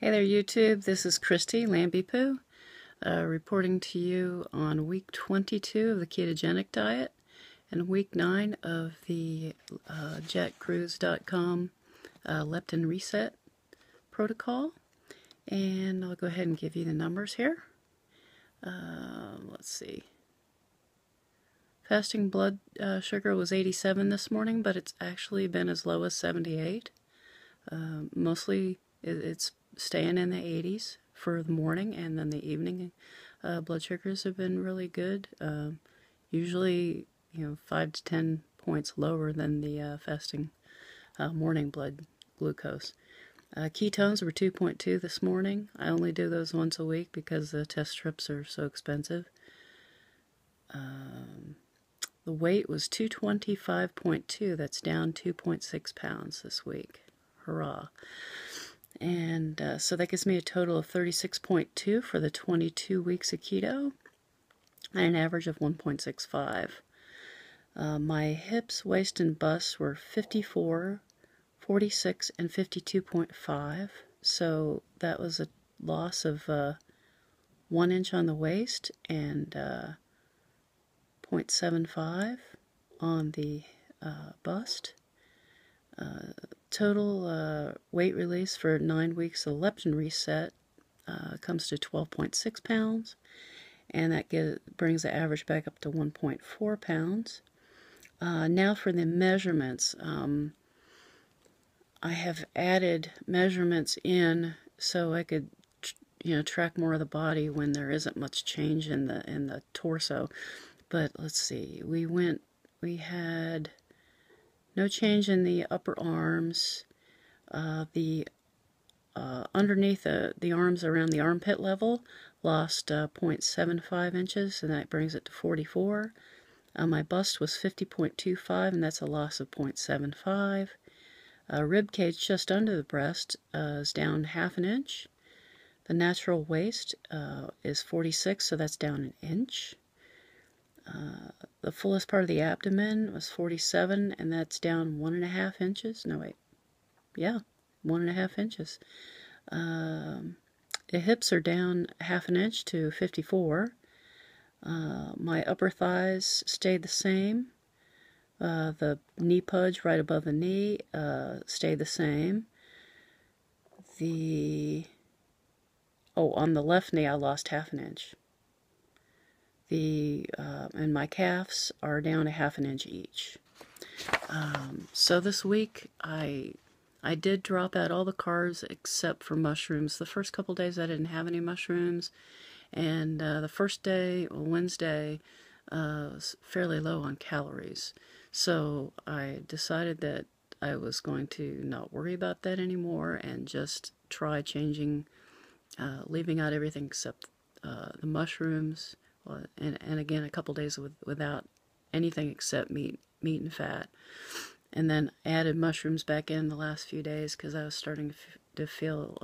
Hey there YouTube, this is Christy Lambie-Poo, reporting to you on week 22 of the ketogenic diet and week 9 of the jetcruise.com leptin reset protocol. And I'll go ahead and give you the numbers here. Let's see. Fasting blood sugar was 87 this morning, but it's actually been as low as 78. Mostly it's staying in the 80s for the morning, and then the evening blood sugars have been really good. Usually, 5 to 10 points lower than the fasting morning blood glucose. Ketones were 2.2 this morning. I only do those once a week because the test strips are so expensive. The weight was 225.2. That's down 2.6 pounds this week. Hurrah. And so that gives me a total of 36.2 for the 22 weeks of keto, and an average of 1.65. My hips, waist, and bust were 54, 46, and 52.5. So that was a loss of 1 inch on the waist and 0.75 on the bust. Total weight release for 9 weeks of leptin reset comes to 12.6 pounds, and that brings the average back up to 1.4 pounds. Now for the measurements. I have added measurements in so I could track more of the body when there isn't much change in the torso. But let's see, we had no change in the upper arms. Underneath the arms around the armpit level lost 0.75 inches, and that brings it to 44. My bust was 50.25, and that's a loss of 0.75. Rib cage just under the breast is down 1/2 inch. The natural waist is 46, so that's down 1 inch. The fullest part of the abdomen was 47, and that's down 1.5 inches. No, wait. Yeah, 1.5 inches. The hips are down 1/2 inch to 54. My upper thighs stayed the same. The knee pudge right above the knee stayed the same. On the left knee I lost 1/2 inch. And my calves are down 1/2 inch each. So this week I did drop out all the carbs except for mushrooms. The first couple days I didn't have any mushrooms, and the first day, Wednesday, was fairly low on calories. So I decided that I was going to not worry about that anymore and just try changing, leaving out everything except the mushrooms. And again, a couple days without anything except meat and fat, and then added mushrooms back in the last few days because I was starting to feel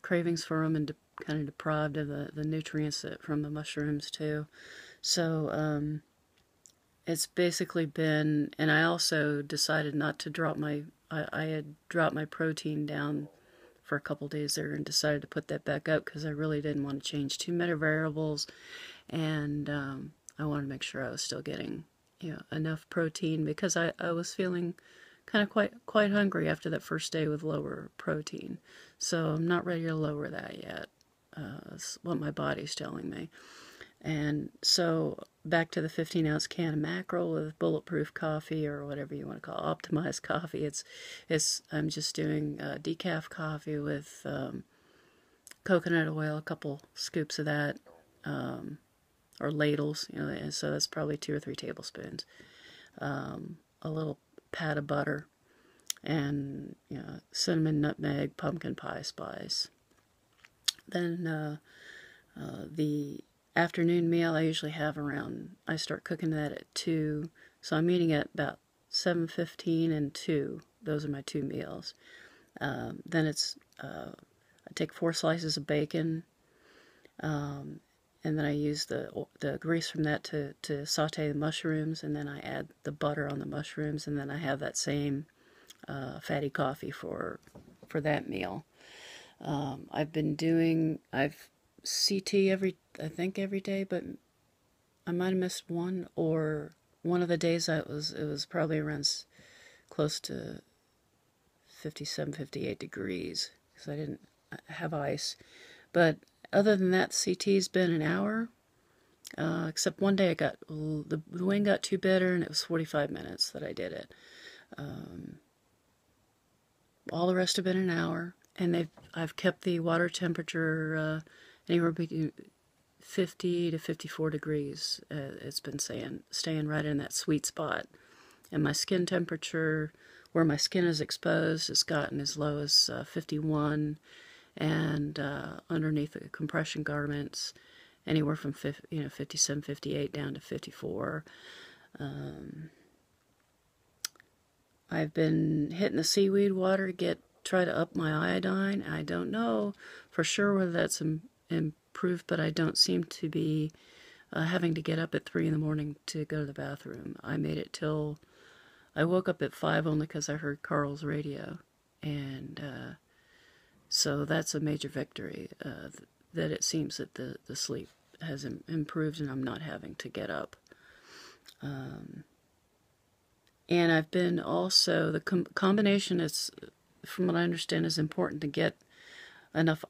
cravings for them and kind of deprived of the nutrients from the mushrooms too. So it's basically been, and I also decided not to drop I had dropped my protein down for a couple days there and decided to put that back up because I really didn't want to change too many variables, and I wanted to make sure I was still getting enough protein because I was feeling kind of quite hungry after that first day with lower protein. So I'm not ready to lower that yet. That's what my body's telling me. And so back to the 15-ounce can of mackerel with bulletproof coffee, or whatever you want to call it, optimized coffee. I'm just doing decaf coffee with coconut oil, a couple scoops of that, or ladles, and so that's probably 2 or 3 tablespoons. A little pat of butter, and cinnamon, nutmeg, pumpkin pie spice. Then the afternoon meal I usually have I start cooking that at 2, so I'm eating at about 7:15 and 2. Those are my 2 meals. Then I take 4 slices of bacon, and then I use the grease from that to saute the mushrooms, and then I add the butter on the mushrooms, and then I have that same fatty coffee for that meal. I've CT I think every day, but I might have missed one, or one of the days it was probably around close to 57, 58 degrees, because I didn't have ice. But other than that, CT's been an hour, except one day the wind got too bitter, and it was 45 minutes that I did it. All the rest have been an hour, and I've kept the water temperature anywhere between 50 to 54 degrees. It's been staying right in that sweet spot. And my skin temperature, where my skin is exposed, has gotten as low as 51, and underneath the compression garments, anywhere from 57, 58 down to 54. I've been hitting the seaweed water to try to up my iodine. I don't know for sure whether that's improved, but I don't seem to be having to get up at 3 in the morning to go to the bathroom. I made it till I woke up at 5 only because I heard Carl's radio, and so that's a major victory, that it seems that the sleep has improved and I'm not having to get up. And I've been also, the combination is, from what I understand, is important to get enough,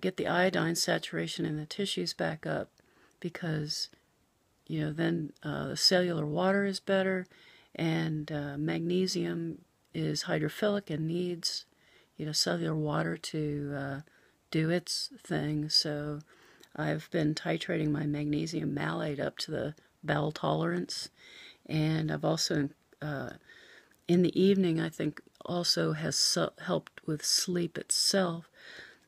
get the iodine saturation in the tissues back up, because, then the cellular water is better, and magnesium is hydrophilic and needs, cellular water to do its thing. So I've been titrating my magnesium malate up to the bowel tolerance, and I've also in the evening, I think also has helped with sleep itself.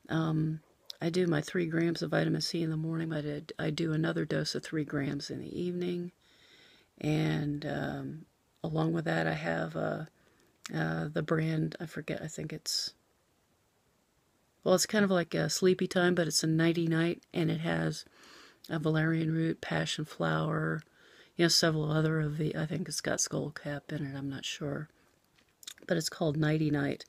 I do my 3 grams of vitamin C in the morning. I do another dose of 3 grams in the evening, and along with that, I have the brand, I forget, I think it's kind of like a Sleepy Time, but it's a nighty night, and it has a valerian root, passion flower, several other of I think it's got skullcap in it, I'm not sure. But it's called Nighty Night,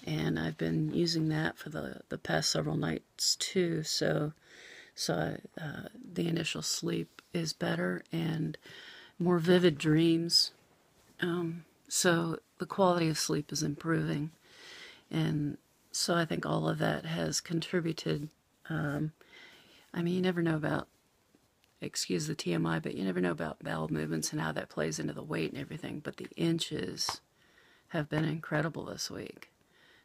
and I've been using that for the past several nights too, so the initial sleep is better and more vivid dreams. So the quality of sleep is improving, and so I think all of that has contributed. You never know about, excuse the TMI, but you never know about bowel movements and how that plays into the weight and everything, but the inches have been incredible this week.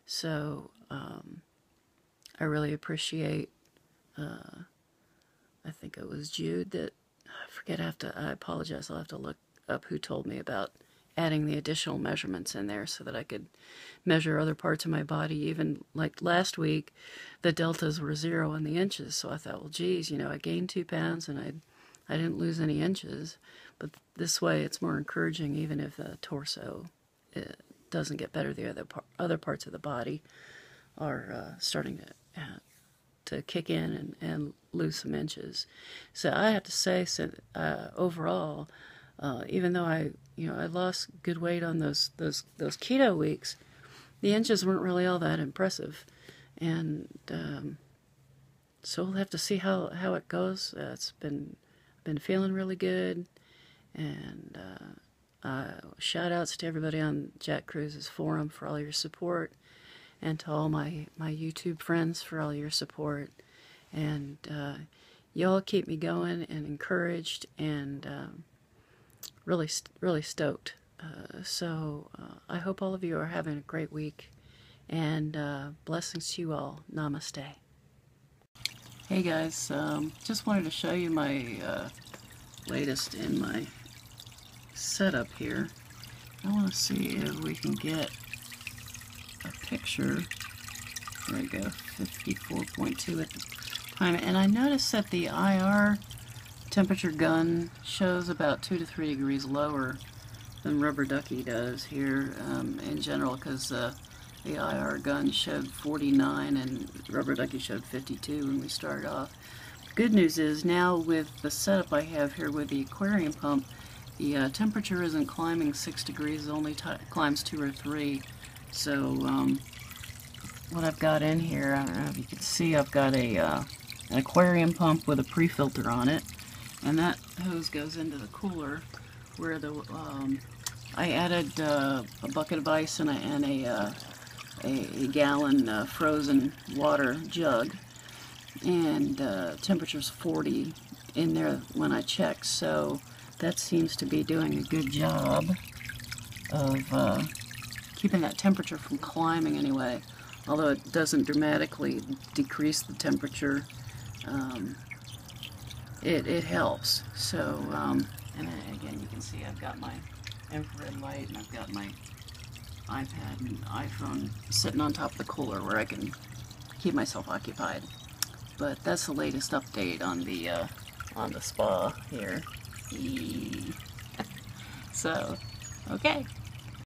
So I really appreciate, I think it was Jude that, I apologize, I'll have to look up who told me about adding the additional measurements in there so that I could measure other parts of my body. Even like last week, the deltas were 0 in the inches, so I thought, well, geez, I gained 2 pounds and I didn't lose any inches. But this way, it's more encouraging, even if the torso doesn't get better. The other parts of the body are starting to kick in and lose some inches. So I have to say, overall, even though I lost good weight on those keto weeks, the inches weren't really all that impressive, and so we'll have to see how it goes. It's been feeling really good, and shout outs to everybody on Jack Kruse's forum for all your support, and to all my YouTube friends for all your support, and y'all keep me going and encouraged, and really stoked. So I hope all of you are having a great week, and blessings to you all. Namaste. Hey guys, just wanted to show you my latest in my setup here. I want to see if we can get a picture. There we go, 54.2 at the time. And I noticed that the IR temperature gun shows about 2 to 3 degrees lower than Rubber Ducky does here in general, because the IR gun showed 49 and Rubber Ducky showed 52 when we started off. Good news is now with the setup I have here with the aquarium pump, the temperature isn't climbing 6 degrees, it only climbs 2 or 3. So what I've got in here. I don't know if you can see, I've got an aquarium pump with a pre-filter on it, and that hose goes into the cooler where the I added a bucket of ice and a gallon frozen water jug, and temperature's 40 in there when I check, so that seems to be doing a good job of keeping that temperature from climbing anyway. Although it doesn't dramatically decrease the temperature, it helps. So, and again, you can see I've got my infrared light and I've got my iPad and iPhone sitting on top of the cooler where I can keep myself occupied. But that's the latest update on the spa here. So, okay.